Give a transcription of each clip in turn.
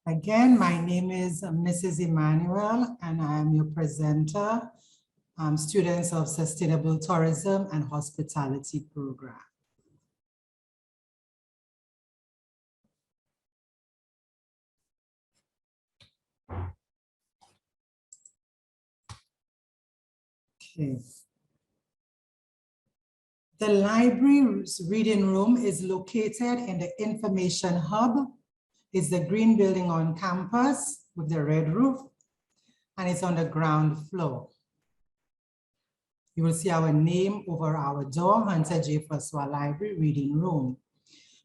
Again, my name is Mrs. Emmanuel, and I am your presenter, students of Sustainable Tourism and Hospitality Program. Okay. The library's reading room is located in the Information Hub. It's the green building on campus with the red roof, and it's on the ground floor. You will see our name over our door, Hunter J. Foswa Library Reading Room.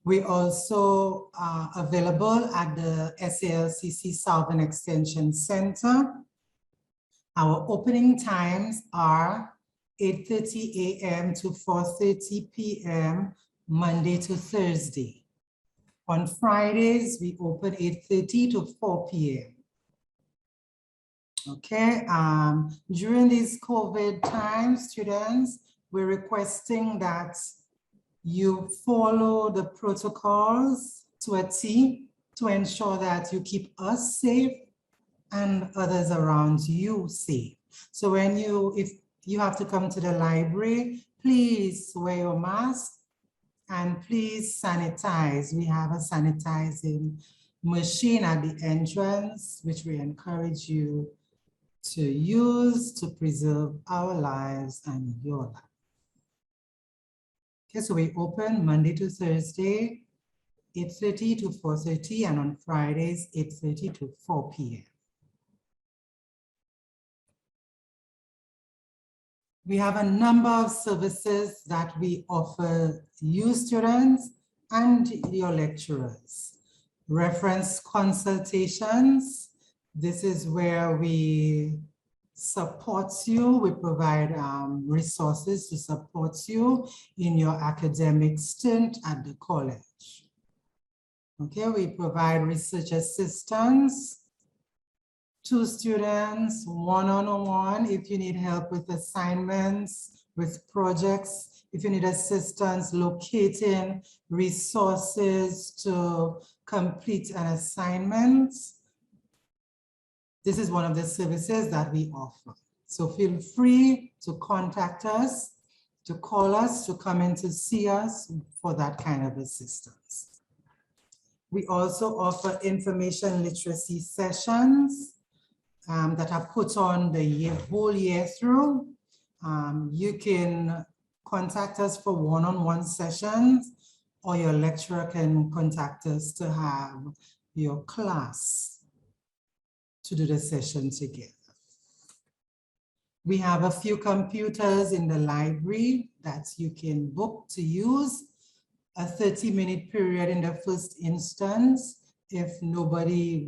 We also are available at the SALCC Southern Extension Center. Our opening times are 8:30 a.m. to 4:30 p.m. Monday to Thursday. On Fridays, we open 8:30 to 4 p.m. Okay, during these COVID times, students, we're requesting that you follow the protocols to a T to ensure that you keep us safe and others around you safe. So if you have to come to the library, please wear your mask and please sanitize. We have a sanitizing machine at the entrance, which we encourage you to use to preserve our lives and your life. Okay, so we open Monday to Thursday, 8:30 to 4:30, and on Fridays, 8:30 to 4 p.m. We have a number of services that we offer you students and your lecturers. Reference consultations. This is where we support you. We provide resources to support you in your academic stint at the college. Okay, we provide research assistance to students, one-on-one, if you need help with assignments, with projects, if you need assistance locating resources to complete an assignment. This is one of the services that we offer. So feel free to contact us, to call us, to come in to see us for that kind of assistance. We also offer information literacy sessions that are put on the whole year through. You can contact us for one-on-one sessions, or your lecturer can contact us to have your class to do the session together. We have a few computers in the library that you can book to use. A 30-minute period in the first instance. If nobody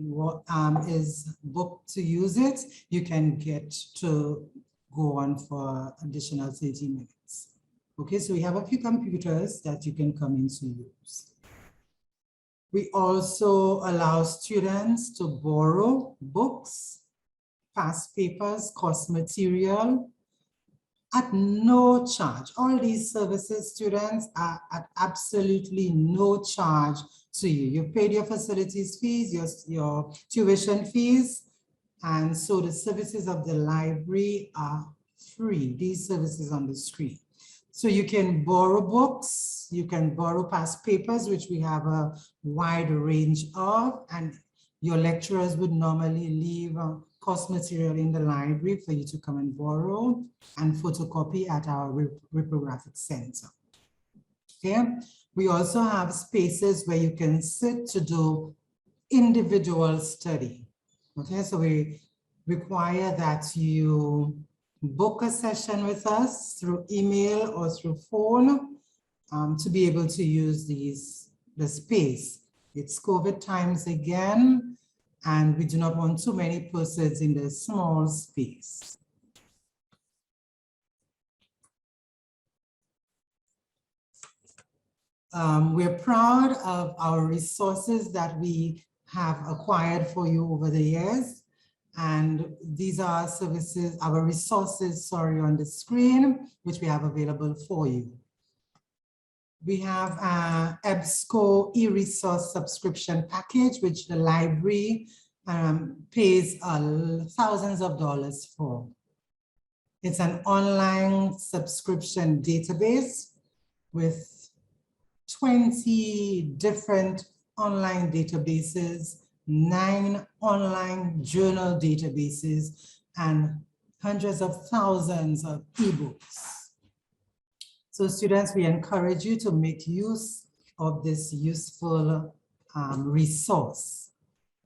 is booked to use it, you can get to go on for additional 30 minutes. Okay, so we have a few computers that you can come in to use. We also allow students to borrow books, past papers, course material at no charge. All these services, students, are at absolutely no charge to you. You paid your facilities fees, your tuition fees, and so the services of the library are free. These services on the screen. So you can borrow books, you can borrow past papers, which we have a wide range of, and your lecturers would normally leave course material in the library for you to come and borrow and photocopy at our reprographic center. Okay, we also have spaces where you can sit to do individual study. Okay, so we require that you book a session with us through email or through phone to be able to use the space. It's COVID times again, and we do not want too many persons in the small space. We're proud of our resources that we have acquired for you over the years. And these are services, our resources, sorry, on the screen, which we have available for you. We have a EBSCO e-resource subscription package, which the library pays thousands of dollars for. It's an online subscription database with 20 different online databases, 9 online journal databases, and hundreds of thousands of ebooks. So students, we encourage you to make use of this useful resource.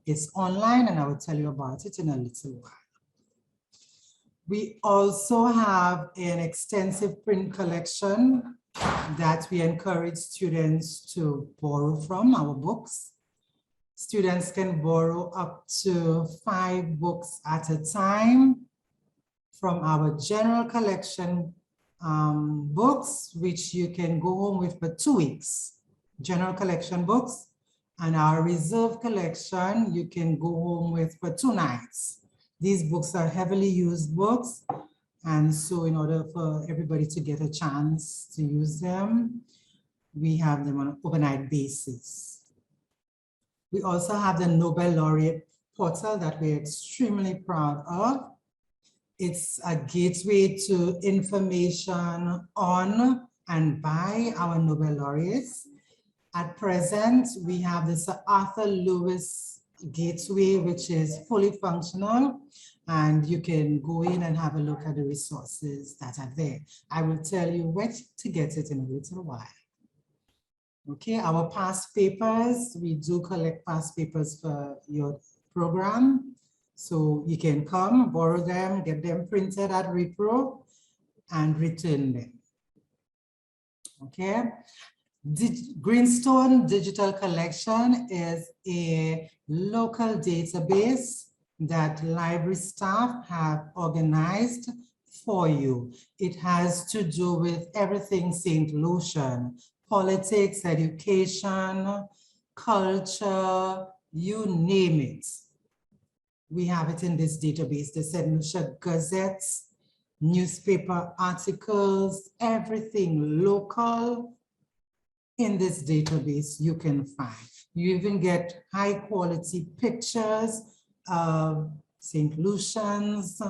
It's online, and I will tell you about it in a little while. We also have an extensive print collection that we encourage students to borrow from, our books. Students can borrow up to 5 books at a time from our general collection books, which you can go home with for 2 weeks. General collection books, and our reserve collection you can go home with for 2 nights. These books are heavily used books, and so in order for everybody to get a chance to use them, we have them on an overnight basis. We also have the Nobel Laureate portal that we're extremely proud of. It's a gateway to information on and by our Nobel laureates. At present, we have the Sir Arthur Lewis Gateway, which is fully functional, and you can go in and have a look at the resources that are there. I will tell you where to get it in a little while. Okay, our past papers, we do collect past papers for your program. So you can come, borrow them, get them printed at Repro, and return them. Okay. Greenstone Digital Collection is a local database that library staff have organized for you. It has to do with everything St. Lucian, politics, education, culture, you name it. We have it in this database, the St. Lucia Gazettes, newspaper articles, everything local in this database you can find. You even get high quality pictures of St. Lucians,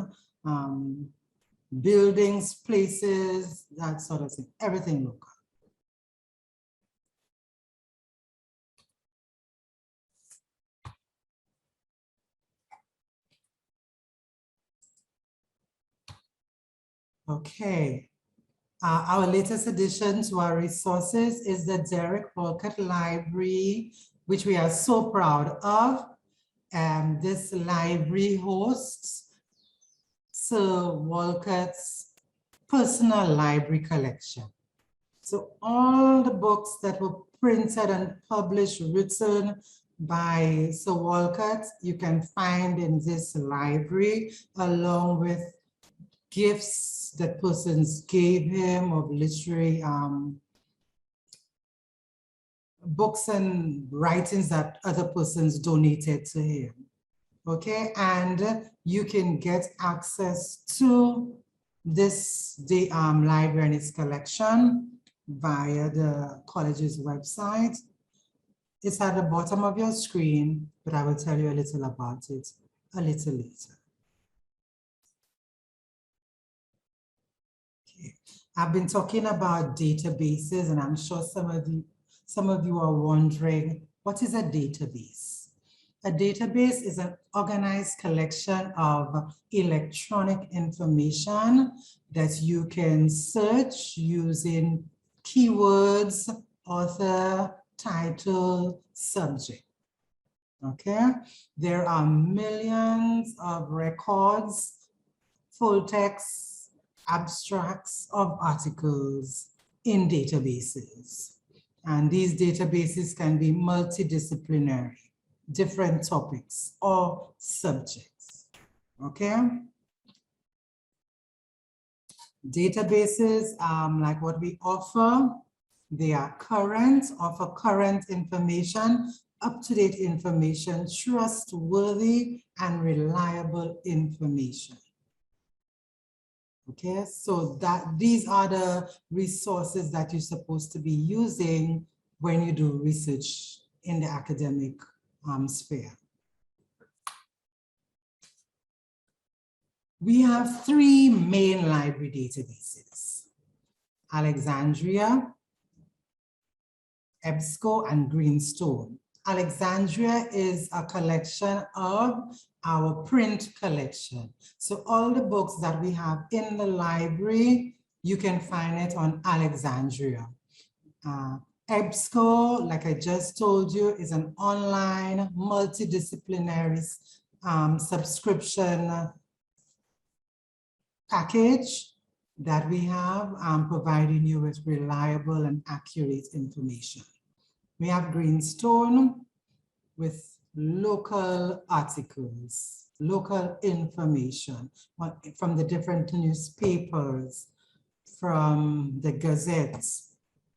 buildings, places, that sort of thing, everything local. Okay, our latest addition to our resources is the Derek Walcott Library, which we are so proud of. This library hosts Sir Walcott's personal library collection. So all the books that were printed and published, written by Sir Walcott, you can find in this library, along with gifts that persons gave him of literary books and writings that other persons donated to him. Okay, and you can get access to this library and its collection via the college's website. It's at the bottom of your screen, but I will tell you a little about it a little later. I've been talking about databases, and I'm sure some of you are wondering, what is a database? A database is an organized collection of electronic information that you can search using keywords, author, title, subject. Okay, there are millions of records, full text, abstracts of articles in databases. And these databases can be multidisciplinary, different topics or subjects, okay? Databases, like what we offer, they are current, offer current information, up-to-date information, trustworthy and reliable information. Okay, so these are the resources that you're supposed to be using when you do research in the academic sphere. We have three main library databases: Alexandria, EBSCO, and Greenstone. Alexandria is a collection of our print collection. So all the books that we have in the library, you can find it on Alexandria. EBSCO, like I just told you, is an online multidisciplinary subscription package that we have, providing you with reliable and accurate information. We have Greenstone with local articles, local information from the different newspapers, from the gazettes.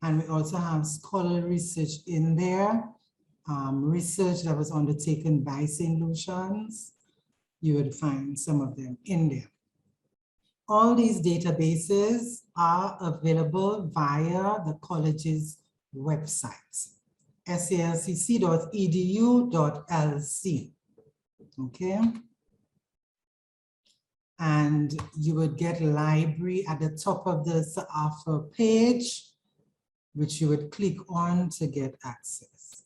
And we also have scholarly research in there, research that was undertaken by St. Lucians. You would find some of them in there. All these databases are available via the college's website, salcc.edu.lc, okay? And you would get library at the top of the SALCC page, which you would click on to get access.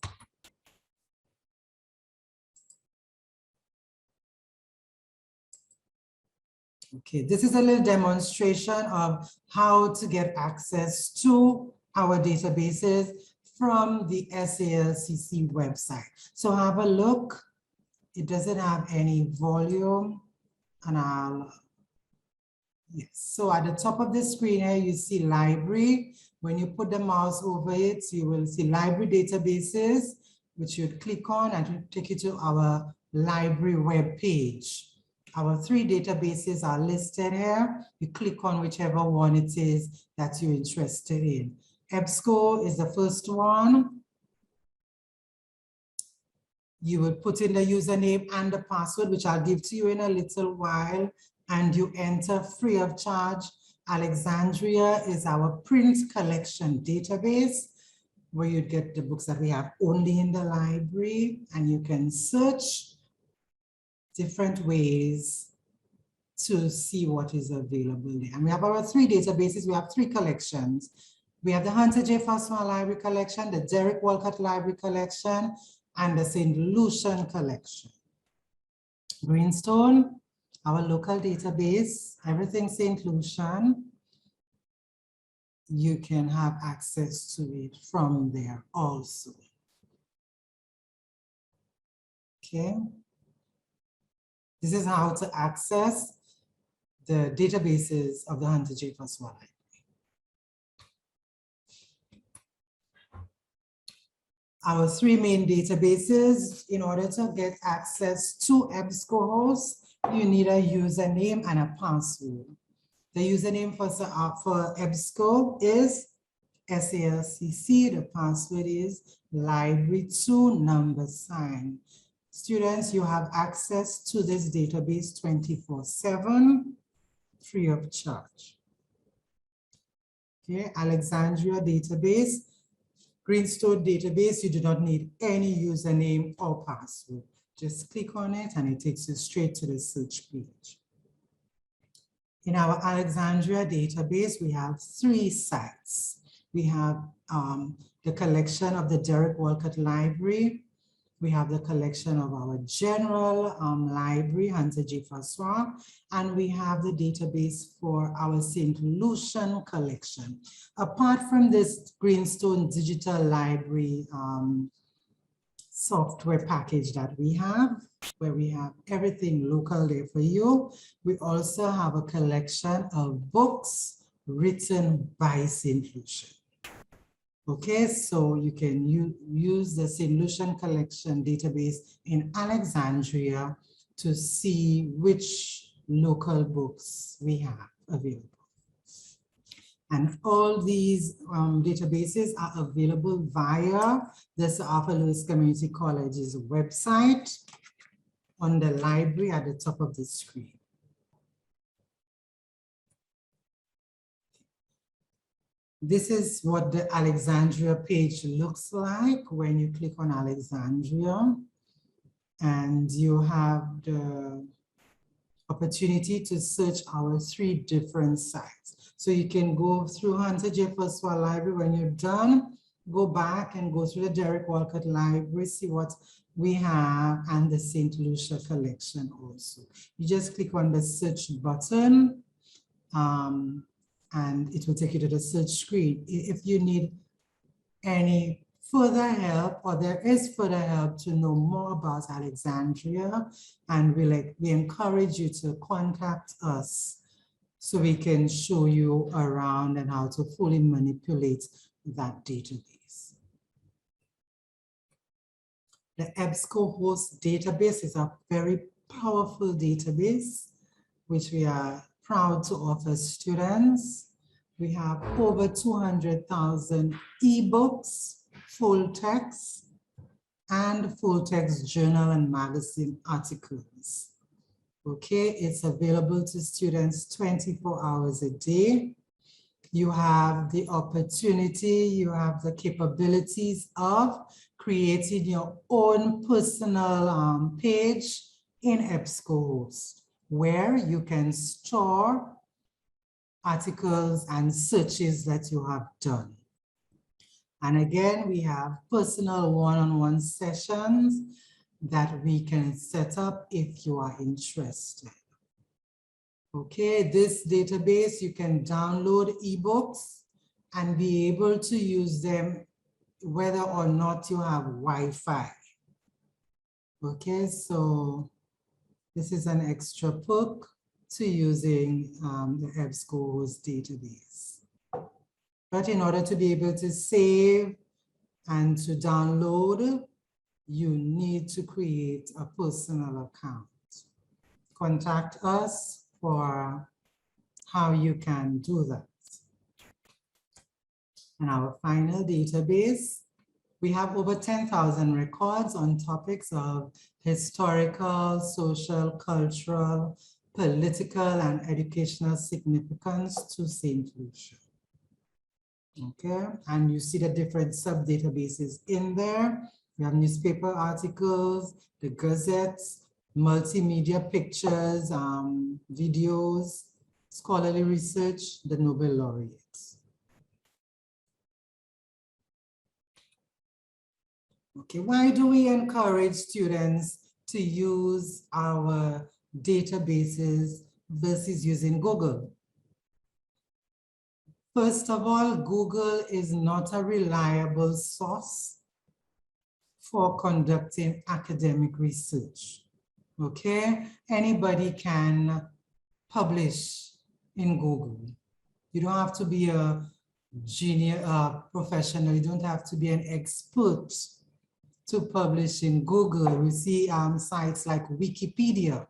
Okay, this is a little demonstration of how to get access to our databases from the SALCC website. So have a look. It doesn't have any volume, and yes. So at the top of the screen here, you see library. When you put the mouse over it, you will see library databases, which you'd click on and it will take you to our library web page. Our three databases are listed here. You click on whichever one it is that you're interested in. EBSCO is the first one. You will put in the username and the password, which I'll give to you in a little while, and you enter free of charge. Alexandria is our print collection database, where you get the books that we have only in the library, and you can search different ways to see what is available there. And we have our three databases. We have three collections. We have the Hunter J. Fossmore Library Collection, the Derek Walcott Library Collection, and the St. Lucian Collection. Greenstone, our local database, everything St. Lucian. You can have access to it from there also. Okay. This is how to access the databases of the Hunter J. Fossmore Library. Our three main databases. In order to get access to EBSCO host, you need a username and a password. The username for EBSCO is SALCC. The password is library2 . Students, you have access to this database 24/7, free of charge. Okay, Alexandria database, Greenstone database, you do not need any username or password. Just click on it and it takes you straight to the search page. In our Alexandria database, we have three sites. We have the collection of the Derek Walcott Library. We have the collection of our general library, Hunter J. Fossmore, and we have the database for our St. Lucian collection. Apart from this Greenstone Digital Library software package that we have, where we have everything local there for you, we also have a collection of books written by St. Lucian. Okay, so you can use the St. Lucian collection database in Alexandria to see which local books we have available. And all these databases are available via the Sir Arthur Lewis Community College's website on the library at the top of the screen. This is what the Alexandria page looks like when you click on Alexandria, and you have the opportunity to search our 3 different sites. So you can go through Hunter J. Firstwell Library. When you're done, go back and go through the Derek Walcott Library, see what we have, and the St. Lucia collection also. You just click on the search button, and it will take you to the search screen. If you need any further help, or there is further help to know more about Alexandria, and we encourage you to contact us so we can show you around and how to fully manipulate that database. The EBSCO host database is a very powerful database, which we are proud to offer students. We have over 200,000 ebooks, full text, and full text journal and magazine articles. Okay, it's available to students 24 hours a day. You have the opportunity, you have the capabilities of creating your own personal page in EBSCO host, where you can store articles and searches that you have done. And again, we have personal one-on-one sessions that we can set up if you are interested. Okay, this database, you can download ebooks and be able to use them whether or not you have Wi-Fi. Okay, so this is an extra perk to using the EBSCO host database. But in order to be able to save and to download, you need to create a personal account. Contact us for how you can do that. And our final database, we have over 10,000 records on topics of historical, social, cultural, political, and educational significance to St. Lucia. Okay, and you see the different sub-databases in there. We have newspaper articles, the gazettes, multimedia pictures, videos, scholarly research, the Nobel laureates. Okay, why do we encourage students to use our databases versus using Google? First of all, Google is not a reliable source for conducting academic research. Okay, anybody can publish in Google. You don't have to be a professional. You don't have to be an expert to publish in Google. We see sites like Wikipedia.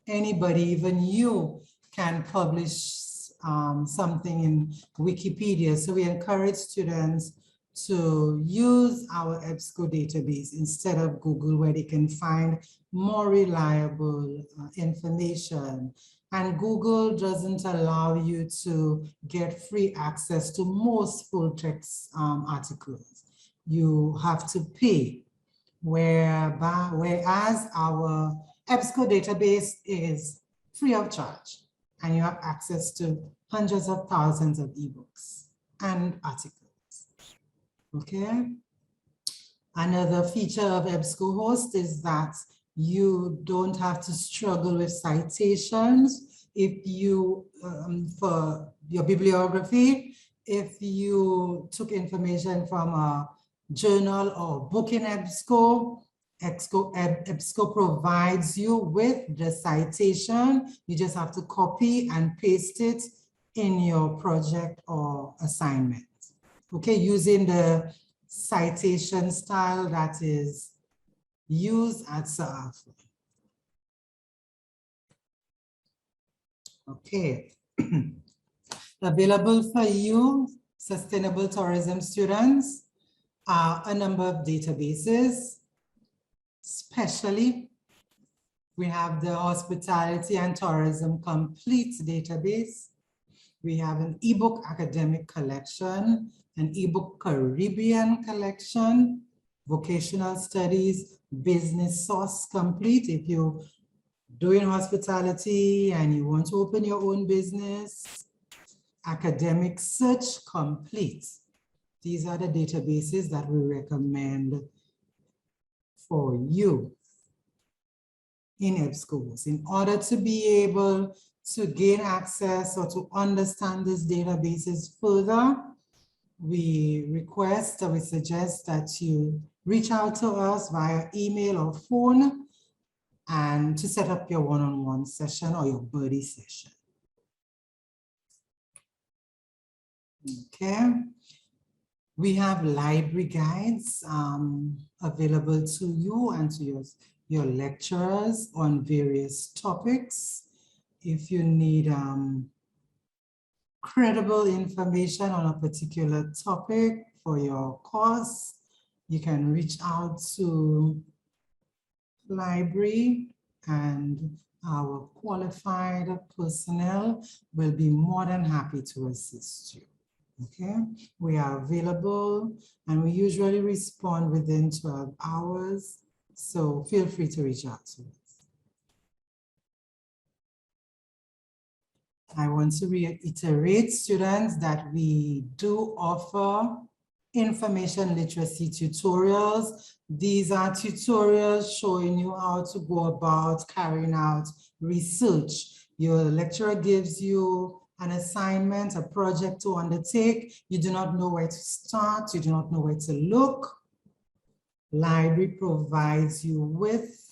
Anybody, even you, can publish something in Wikipedia. So we encourage students to use our EBSCO database instead of Google, where they can find more reliable information. And Google doesn't allow you to get free access to most full text articles. You have to pay, whereas our EBSCO database is free of charge, and you have access to hundreds of thousands of ebooks and articles. Okay. Another feature of EBSCO host is that you don't have to struggle with citations. If you, for your bibliography, if you took information from a journal or book in EBSCO, EBSCO provides you with the citation. You just have to copy and paste it in your project or assignment. Okay, using the citation style that is used at SALCC. Okay, available for you, sustainable tourism students, are a number of databases. Especially, we have the Hospitality and Tourism Complete database. We have an ebook academic collection, an ebook Caribbean collection, vocational studies, business source complete. If you're doing hospitality and you want to open your own business, academic search complete. These are the databases that we recommend for you in EBSCOs. In order to be able to gain access or to understand these databases further, we suggest that you reach out to us via email or phone and to set up your one-on-one session or your buddy session. Okay. We have library guides available to you and to your lecturers on various topics. If you need credible information on a particular topic for your course, you can reach out to library and our qualified personnel will be more than happy to assist you. Okay, we are available and we usually respond within 12 hours. So feel free to reach out to us. I want to reiterate, students, that we do offer information literacy tutorials. These are tutorials showing you how to go about carrying out research. Your lecturer gives you an assignment, a project to undertake. You do not know where to start. You do not know where to look. Library provides you with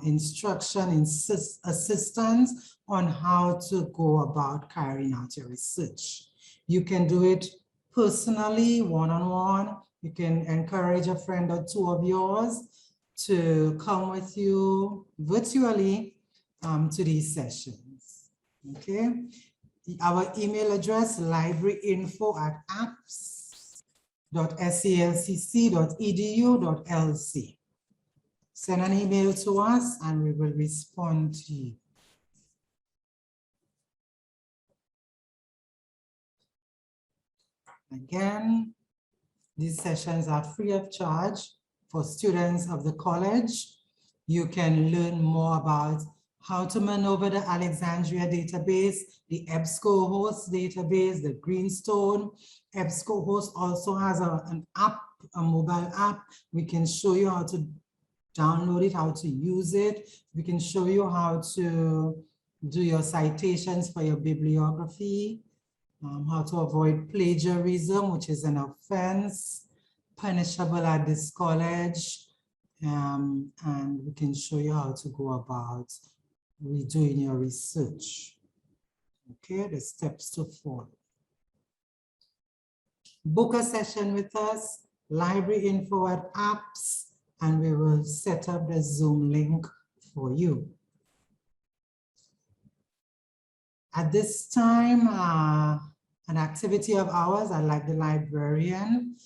instruction and assistance on how to go about carrying out your research. You can do it personally, one-on-one. You can encourage a friend or two of yours to come with you virtually to these sessions. Okay. Our email address, libraryinfo@apps.salcc.edu.lc. Send an email to us and we will respond to you. Again, these sessions are free of charge for students of the college. You can learn more about how to maneuver the Alexandria database, the EBSCO host database, the Greenstone. EBSCO host also has an app, a mobile app. We can show you how to download it, how to use it. We can show you how to do your citations for your bibliography, how to avoid plagiarism, which is an offense, punishable at this college. And we can show you how to go about redoing your research. Okay, the steps to follow. Book a session with us, libraryinfo@apps, and we will set up the Zoom link for you. At this time, an activity of ours, I'd like the librarian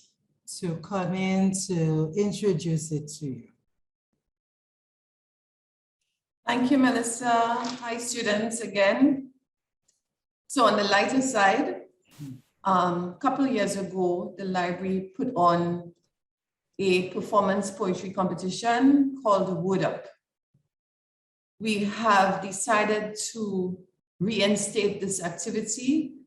to come in to introduce it to you. Thank you, Melissa. Hi, students, again. So on the lighter side, a couple of years ago, the library put on a performance poetry competition called Wood Up. We have decided to reinstate this activity.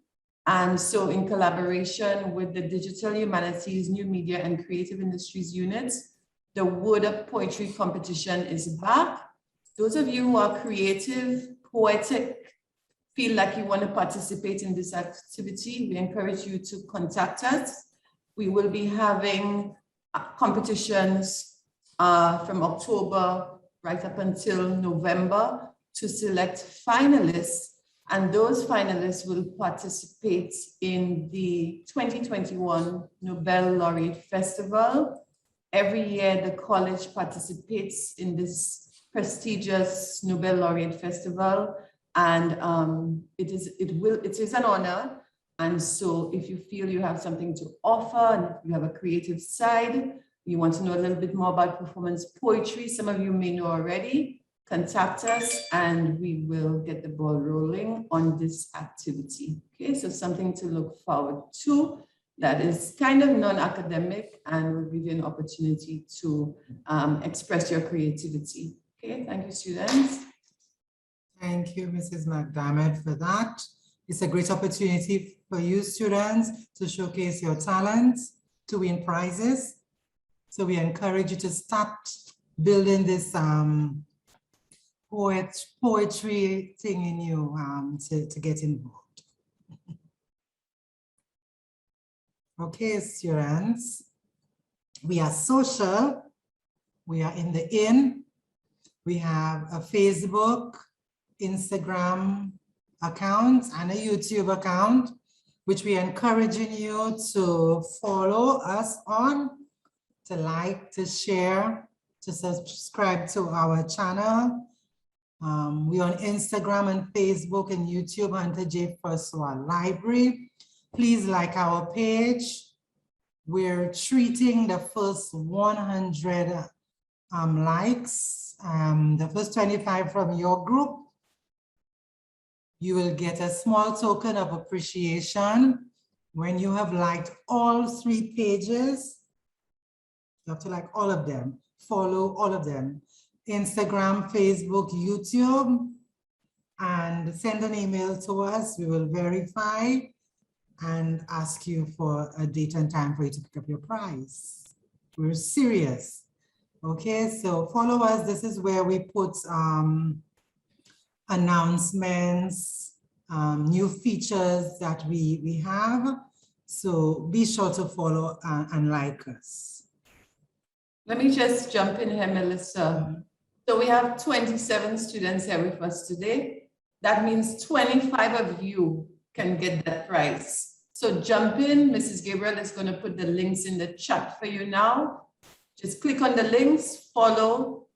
And so in collaboration with the Digital Humanities, New Media and Creative Industries units, the Wood Up Poetry Competition is back. Those of you who are creative, poetic, feel like you want to participate in this activity, we encourage you to contact us. We will be having competitions from October right up until November to select finalists, and those finalists will participate in the 2021 Nobel Laureate Festival. Every year, the college participates in this prestigious Nobel Laureate Festival, and it is an honor. And so if you feel you have something to offer and you have a creative side, you want to know a little bit more about performance poetry, some of you may know already, contact us and we will get the ball rolling on this activity. Okay, so something to look forward to that is kind of non-academic and will give you an opportunity to express your creativity. Okay, thank you, students. Thank you, Mrs. McDermott, for that. It's a great opportunity for you students to showcase your talents, to win prizes. So we encourage you to start building this poetry thing in you to get involved. Okay, students, we are social. We are in the inn. We have a Facebook, Instagram account and a YouTube account, which we are encouraging you to follow us on, to like, to share, to subscribe to our channel. We're on Instagram and Facebook and YouTube under J. Francois Library. Please like our page. We're treating the first 100 likes, the first 25 from your group. You will get a small token of appreciation when you have liked all 3 pages. You have to like all of them, follow all of them. Instagram, Facebook, YouTube, and send an email to us. We will verify and ask you for a date and time for you to pick up your prize. We're serious. Okay, so follow us. This is where we put announcements, new features that we have. So be sure to follow and like us. Let me just jump in here, Melissa. So we have 27 students here with us today. That means 25 of you can get that prize. So jump in. Mrs. Gabriel is going to put the links in the chat for you now. Just click on the links, follow,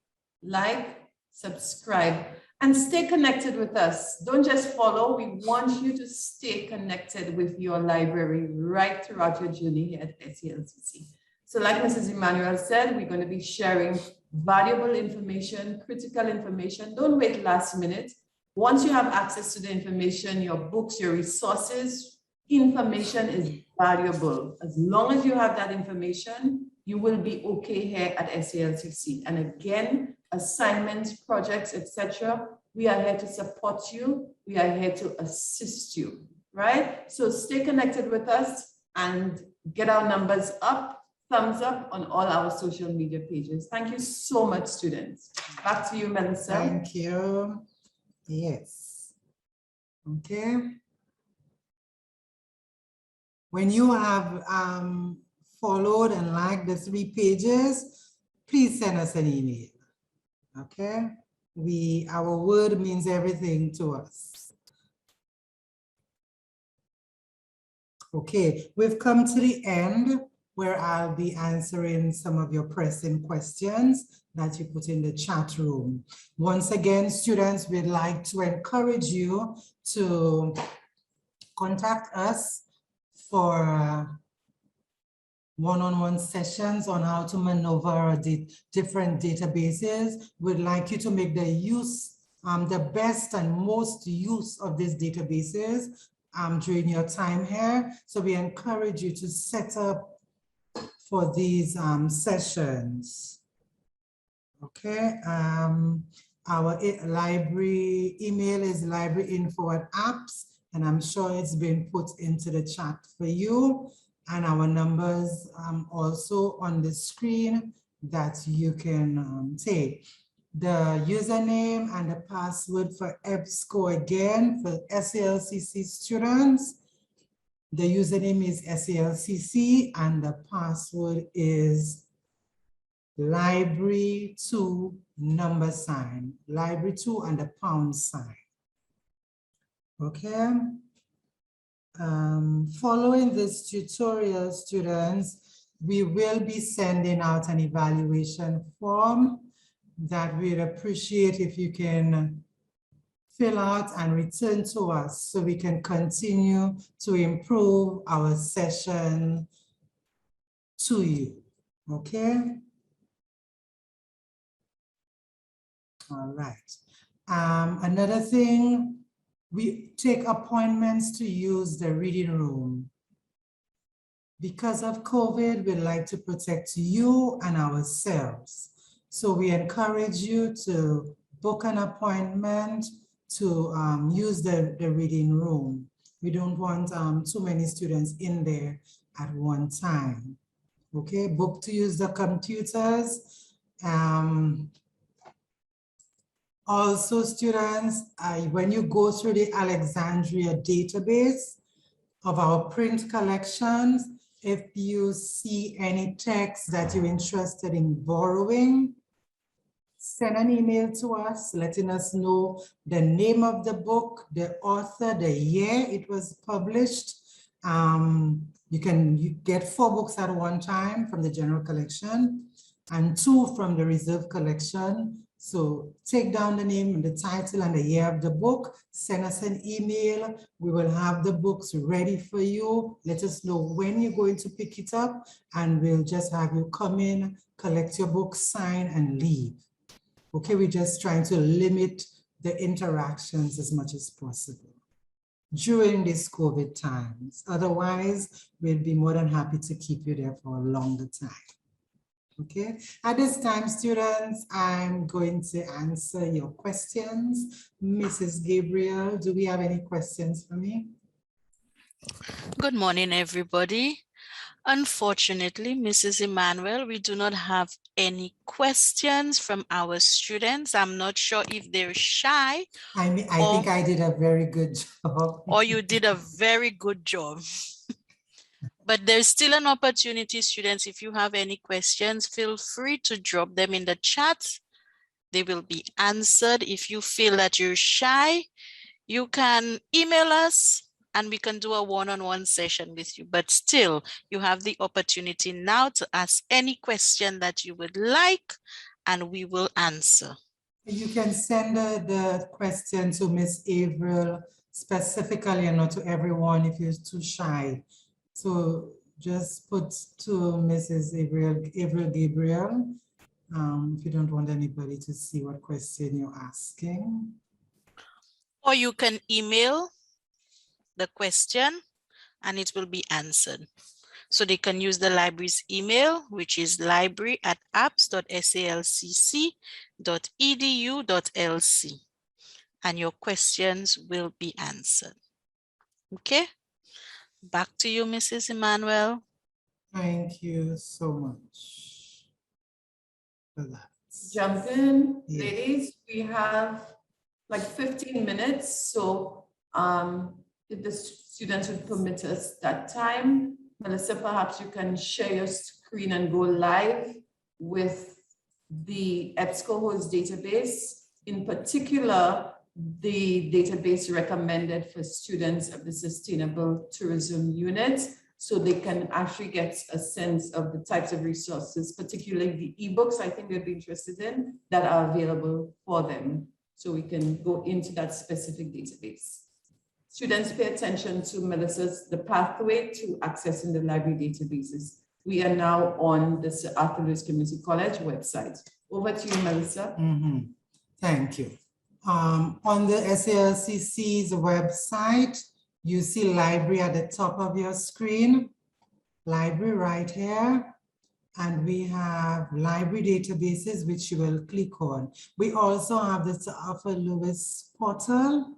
like, subscribe, and stay connected with us. Don't just follow. We want you to stay connected with your library right throughout your journey here at SALCC. So like Mrs. Emmanuel said, we're going to be sharing valuable information, critical information. Don't wait last minute. Once you have access to the information, your books, your resources, information is valuable. As long as you have that information, you will be okay here at SALCC. And again, assignments, projects, etc. We are here to support you. We are here to assist you, right? So stay connected with us and get our numbers up. Thumbs up on all our social media pages. Thank you so much, students. Back to you, Melissa. Thank you. Yes. Okay. When you have followed and liked the 3 pages, please send us an email. Okay. Our word means everything to us. Okay, we've come to the end where I'll be answering some of your pressing questions that you put in the chat room. Once again, students, we'd like to encourage you to contact us for one-on-one sessions on how to maneuver different databases. We'd like you to make the best and most use of these databases during your time here. So we encourage you to set up for these sessions. Okay, our library email is libraryinfo@apps, and I'm sure it's been put into the chat for you. And our numbers also on the screen that you can take. The username and the password for EBSCO again for SALCC students. The username is SALCC and the password is library2 $, library2 and the £sign. Okay. Following this tutorial, students, we will be sending out an evaluation form that we'd appreciate if you can fill out and return to us so we can continue to improve our session to you. Okay. All right. Another thing, we take appointments to use the reading room. Because of COVID, we like to protect you and ourselves. So we encourage you to book an appointment to use the reading room. We don't want too many students in there at one time. Okay, book to use the computers. Also, students, when you go through the Alexandria Database of our print collections, if you see any text that you're interested in borrowing, send an email to us, letting us know the name of the book, the author, the year it was published. You get 4 books at one time from the general collection and 2 from the reserve collection. So take down the name and the title and the year of the book, send us an email. We will have the books ready for you. Let us know when you're going to pick it up, and we'll just have you come in, collect your book, sign, and leave. Okay, we're just trying to limit the interactions as much as possible during these COVID times. Otherwise, we'll be more than happy to keep you there for a longer time. Okay, at this time, students, I'm going to answer your questions. Mrs. Gabriel, do we have any questions for me? Good morning, everybody. Unfortunately, Mrs. Emmanuel, we do not have any questions from our students. I'm not sure if they're shy. I think I did a very good job. Or you did a very good job. But there's still an opportunity, students. If you have any questions, feel free to drop them in the chat. They will be answered. If you feel that you're shy, you can email us and we can do a one-on-one session with you. But still, you have the opportunity now to ask any question that you would like, and we will answer. You can send the question to Miss Avril specifically and not to everyone if you're too shy. So just put to Mrs. Avril Gabriel if you don't want anybody to see what question you're asking. Or you can email the question and it will be answered. So they can use the library's email, which is library@apps.salcc.edu.lc, and your questions will be answered. Okay, back to you, Mrs. Emmanuel. Thank you so much for that. Jump in, Yeah. ladies. We have like 15 minutes. So if the students would permit us that time, Melissa, perhaps you can share your screen and go live with the EBSCOhost database, in particular, the database recommended for students of the Sustainable Tourism Unit, so they can actually get a sense of the types of resources, particularly the ebooks I think they'd be interested in, that are available for them. So we can go into that specific database. Students, pay attention to Melissa's, the pathway to accessing the library databases. We are now on the Sir Arthur Lewis Community College website. Over to you, Melissa. Thank you. On the SALCC's website, you see library at the top of your screen, library right here. And we have library databases, which you will click on. We also have the Sir Arthur Lewis portal,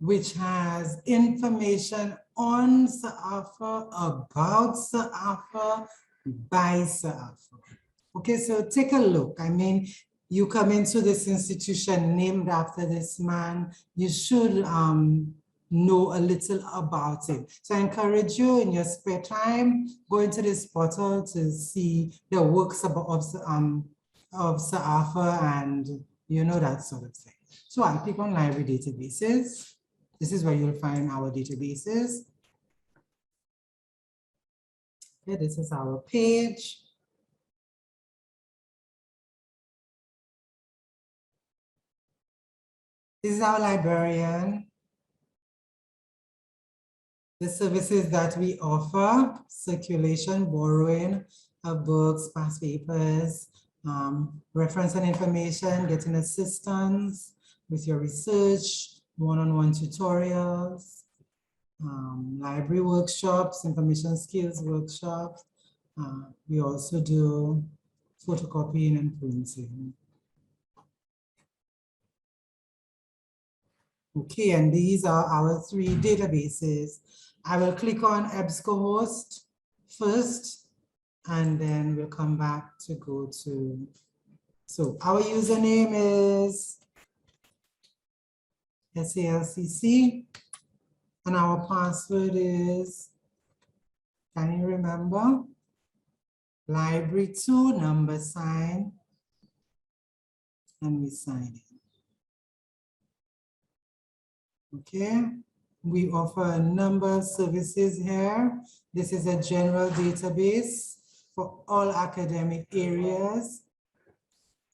which has information on Sir Arthur, about Sir Arthur, by Sir Arthur. Okay, so take a look. I mean, you come into this institution named after this man, you should know a little about it. So I encourage you in your spare time, go into this portal to see the works of Sir Arthur and that sort of thing. So I'll click on library databases. This is where you'll find our databases. Okay, this is our page. This is our librarian. The services that we offer: circulation, borrowing of books, past papers, reference and information, getting assistance with your research, one-on-one tutorials, library workshops, information skills workshops. We also do photocopying and printing. Okay, and these are our 3 databases. I will click on EBSCOhost first, and then we'll come back to go to, so our username is SALCC, and our password is, can you remember? Library2 $, and we sign in. Okay, we offer a number of services here. This is a general database for all academic areas.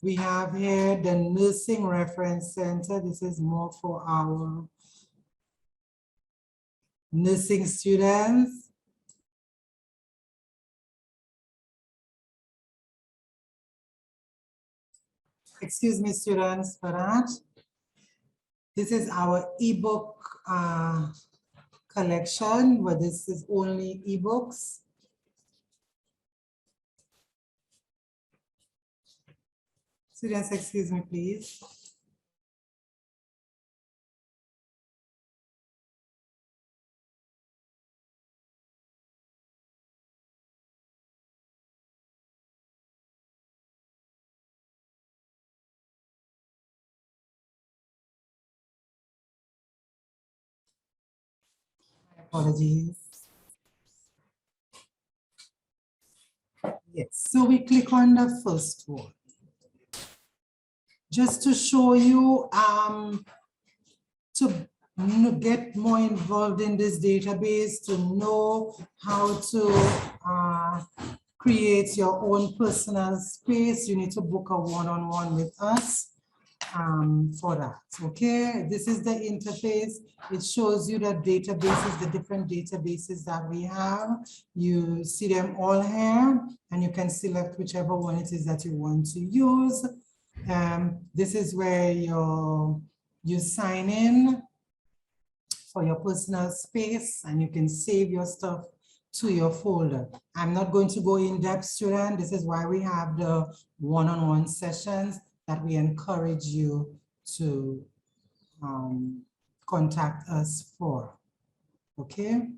We have here the Nursing Reference Center. This is more for our nursing students. Excuse me, students, for that. This is our ebook collection, but this is only ebooks. Students, excuse me, please. Apologies. Yes, so we click on the first one. Just to show you, to get more involved in this database, to know how to create your own personal space, you need to book a one-on-one with us for that, okay? This is the interface. It shows you the databases, the different databases that we have. You see them all here, and you can select whichever one it is that you want to use. This is where you sign in for your personal space, and you can save your stuff to your folder. I'm not going to go in depth, student. This is why we have the one-on-one sessions that we encourage you to contact us for, okay?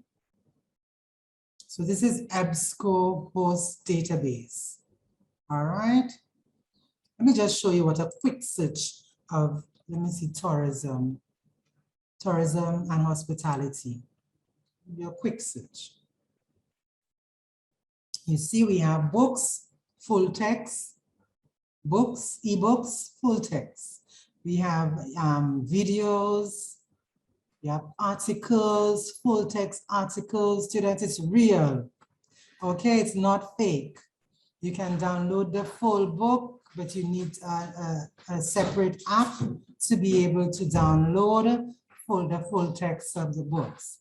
So this is EBSCOhost database, all right? Let me just show you what a quick search of, let me see, tourism and hospitality. Your quick search. You see we have books, full text, books, ebooks, full text. We have videos, we have articles, full text articles. Students, it's real, okay? It's not fake. You can download the full book, but you need a separate app to be able to download the full text of the books.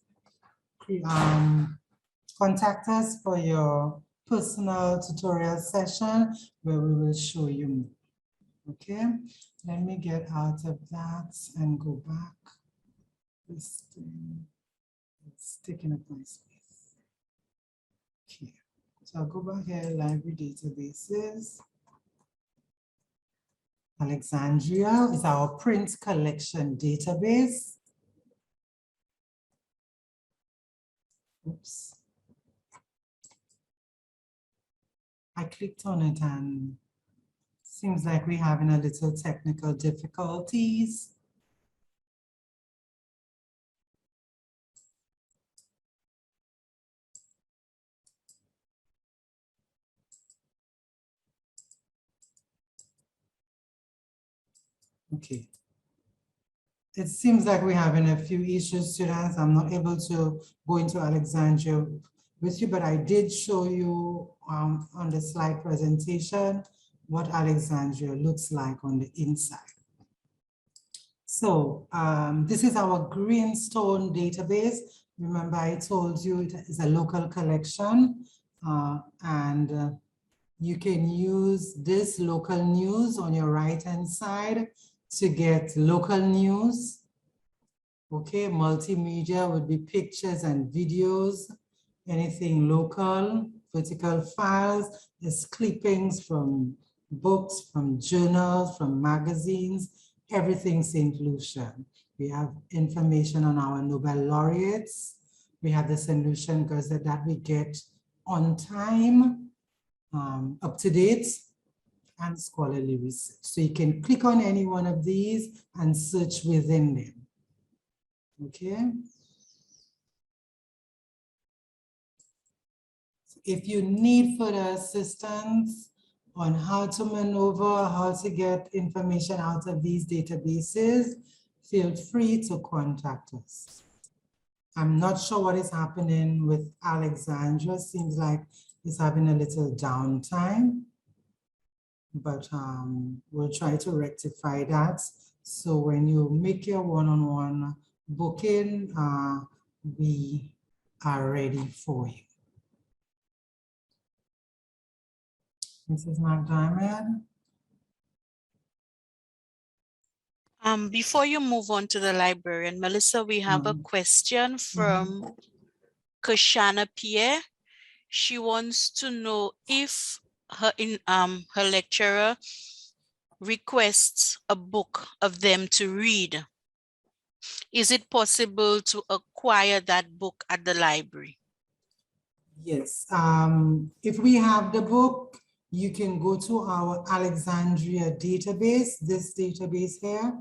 Contact us for your personal tutorial session where we will show you more. Okay, let me get out of that and go back. This thing is taking up my space. Okay, so I'll go back here, library databases. Alexandria is our print collection database. Oops. I clicked on it and seems like we're having a little technical difficulties. Okay. It seems like we're having a few issues, students. I'm not able to go into Alexandria with you, but I did show you on the slide presentation what Alexandria looks like on the inside. So this is our Greenstone database. Remember, I told you it is a local collection, and You can use this local news on your right-hand side to get local news. Okay, multimedia would be pictures and videos, anything local, vertical files, there's clippings from books, from journals, from magazines, everything St. Lucia. We have information on our Nobel laureates. We have the St. Lucian Gazette that we get on time, up to date, and scholarly research. So you can click on any one of these and search within them. Okay. If you need further assistance on how to maneuver, how to get information out of these databases, feel free to contact us. I'm not sure what is happening with Alexandria. Seems like it's having a little downtime, but we'll try to rectify that. So when you make your one-on-one booking, we are ready for you. Mrs. McDermott? Before you move on to the librarian, Melissa, we have a question from Kashana Pierre. She wants to know if her lecturer requests a book of them to read. Is it possible to acquire that book at the library? Yes, if we have the book, you can go to our Alexandria database, this database here,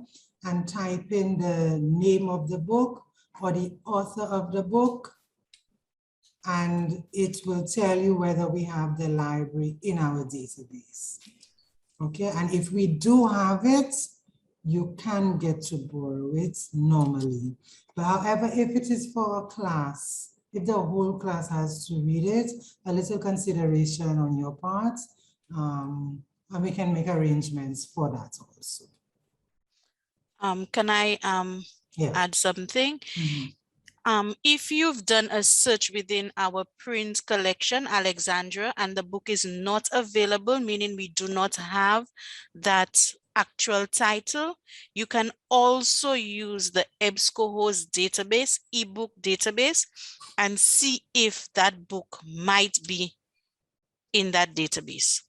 and type in the name of the book or the author of the book, and it will tell you whether we have the library in our database. Okay, and if we do have it, you can get to borrow it normally. But however, if it is for a class, if the whole class has to read it, a little consideration on your part, and we can make arrangements for that also. Can I add something? If you've done a search within our print collection, Alexandria, and the book is not available, meaning we do not have that actual title, you can also use the EBSCOhost database, ebook database, and see if that book might be in that database.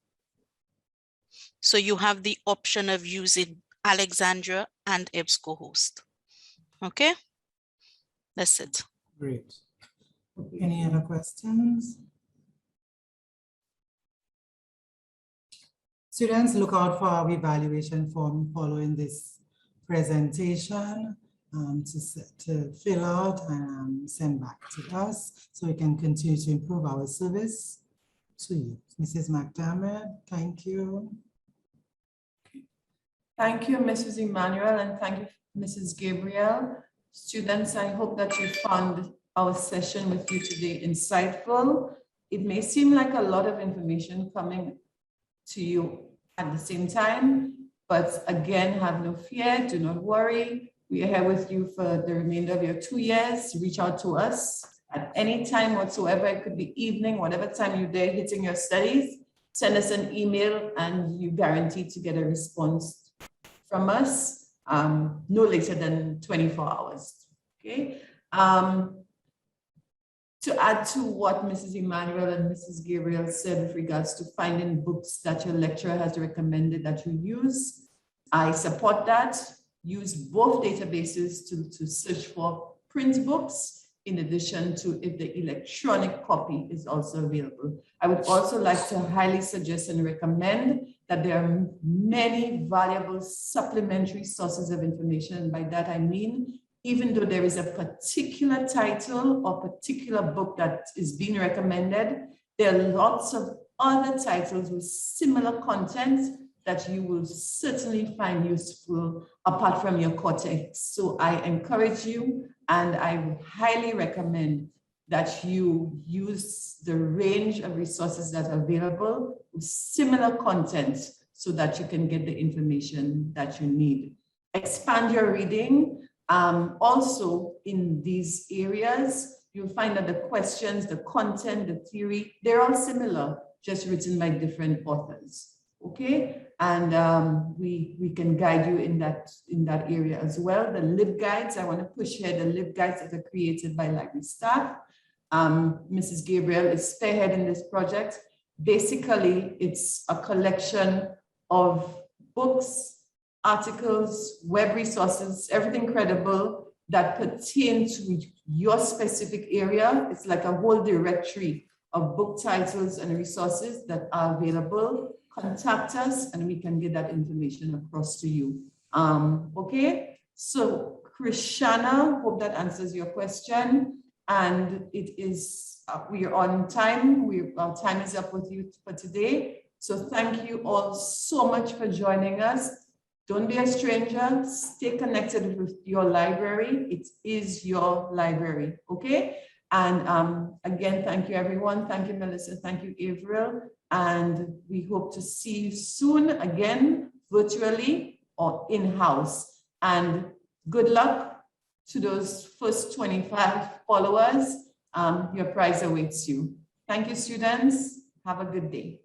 So you have the option of using Alexandria and EBSCOhost. Okay, that's it. Great. Any other questions? Students, look out for our evaluation form following this presentation to fill out and send back to us so we can continue to improve our service to you. Mrs. McDermott, thank you. Thank you, Mrs. Emmanuel, and thank you, Mrs. Gabriel. Students, I hope that you found our session with you today insightful. It may seem like a lot of information coming to you at the same time, but again, have no fear, do not worry. We are here with you for the remainder of your 2 years. Reach out to us at any time whatsoever. It could be evening, whatever time you're there hitting your studies. Send us an email and you guarantee to get a response from us no later than 24 hours, okay? To add to what Mrs. Emmanuel and Mrs. Gabriel said with regards to finding books that your lecturer has recommended that you use, I support that. Use both databases to search for print books, in addition to if the electronic copy is also available. I would also like to highly suggest and recommend that there are many valuable supplementary sources of information. And by that, I mean, even though there is a particular title or particular book that is being recommended, there are lots of other titles with similar content that you will certainly find useful apart from your cortex. So I encourage you and I would highly recommend that you use the range of resources that are available with similar content so that you can get the information that you need. Expand your reading. Also in these areas, you'll find that the questions, the content, the theory, they're all similar. just written by different authors. Okay, and we can guide you in that area as well. The LibGuides, I want to push here the LibGuides that are created by library staff. Mrs. Gabriel is spearheading this project. Basically, it's a collection of books, articles, web resources, everything credible that pertain to your specific area. It's like a whole directory of book titles and resources that are available. Contact us and we can get that information across to you. Okay, so Krishana, hope that answers your question. And it is, we are on time. Our time is up with you for today. So thank you all so much for joining us. Don't be a stranger. Stay connected with your library. It is your library, okay? And again, thank you, everyone. Thank you, Melissa. Thank you, Averill. And we hope to see you soon again, virtually or in-house. And good luck to those first 25 followers. Your prize awaits you. Thank you, students. Have a good day.